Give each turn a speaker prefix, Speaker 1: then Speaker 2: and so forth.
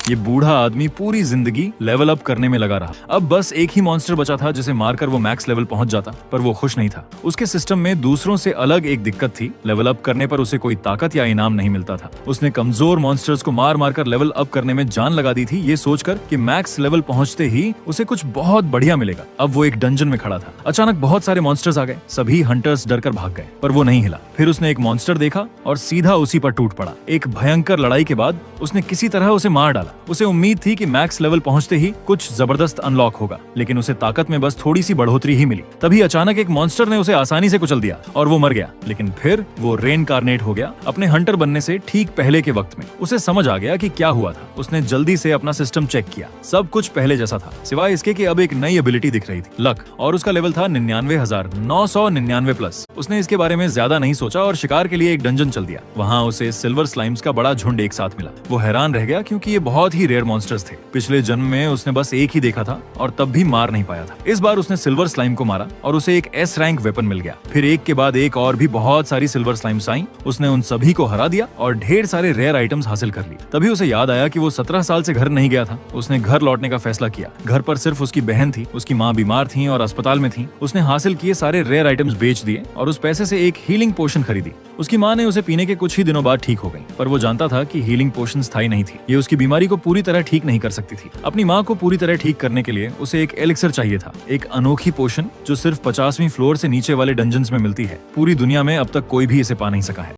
Speaker 1: ये बूढ़ा आदमी पूरी जिंदगी लेवल अप करने में लगा रहा। अब बस एक ही मॉन्स्टर बचा था जिसे मारकर वो मैक्स लेवल पहुंच जाता, पर वो खुश नहीं था। उसके सिस्टम में दूसरों से अलग एक दिक्कत थी, लेवल अप करने पर उसे कोई ताकत या इनाम नहीं मिलता था। उसने कमजोर मॉन्स्टर्स को मार मार कर लेवल अप करने में जान लगा दी थी, ये सोचकर कि मैक्स लेवल पहुंचते ही उसे कुछ बहुत बढ़िया मिलेगा। अब वो एक डंजन में खड़ा था। अचानक बहुत सारे मॉन्स्टर्स आ गए। सभी हंटर्स डरकर भाग गए, पर वो नहीं हिला। फिर उसने एक मॉन्स्टर देखा और सीधा उसी पर टूट पड़ा। एक भयंकर लड़ाई के बाद उसने किसी तरह उसे मार डाला। उसे उम्मीद थी कि मैक्स लेवल पहुंचते ही कुछ जबरदस्त अनलॉक होगा, लेकिन उसे ताकत में बस थोड़ी सी बढ़ोतरी ही मिली। तभी अचानक एक मॉन्स्टर ने उसे आसानी से कुचल दिया और वो मर गया। लेकिन फिर वो रेनकार्नेट हो गया, अपने हंटर बनने से ठीक पहले के वक्त में। उसे समझ आ गया कि क्या हुआ था। उसने जल्दी से अपना सिस्टम चेक किया। सब कुछ पहले जैसा था, सिवाय इसके कि अब एक नई एबिलिटी दिख रही थी, लक, और उसका लेवल था 99,999 प्लस। उसने इसके बारे में ज्यादा नहीं सोचा और शिकार के लिए एक डंजन चल दिया। वहाँ उसे सिल्वर स्लाइम्स का बड़ा झुंड एक साथ मिला। वो हैरान रह गया क्योंकि ये बहुत ही रेयर मॉन्स्टर्स थे। पिछले जन्म में उसने बस एक ही देखा था और तब भी मार नहीं पाया था। इस बार उसने सिल्वर स्लाइम को मारा और उसे एक एस रैंक वेपन मिल गया। फिर एक के बाद एक और भी बहुत सारी सिल्वर स्लाइम्स आई। उसने उन सभी को हरा दिया और ढेर सारे रेयर आइटम्स हासिल कर लिए। तभी उसे याद आया कि वो 17 साल से घर नहीं गया था। उसने घर लौटने का फैसला किया। घर पर सिर्फ उसकी बहन थी, उसकी माँ बीमार थी और अस्पताल में थी। उसने हासिल किए सारे रेयर आइटम्स बेच दिए और उस पैसे से एक हीलिंग पोशन खरीदी। उसकी माँ ने उसे पीने के कुछ ही दिनों बाद ठीक हो गई, पर वो जानता था कि हीलिंग पोशन स्थायी नहीं थी। ये उसकी बीमारी को पूरी तरह ठीक नहीं कर सकती थी। अपनी माँ को पूरी तरह ठीक करने के लिए उसे एक एलिक्सर चाहिए था, एक अनोखी पोशन जो सिर्फ 50वीं फ्लोर से नीचे वाले डंजन्स में मिलती है। पूरी दुनिया में अब तक कोई भी इसे पा नहीं सका है।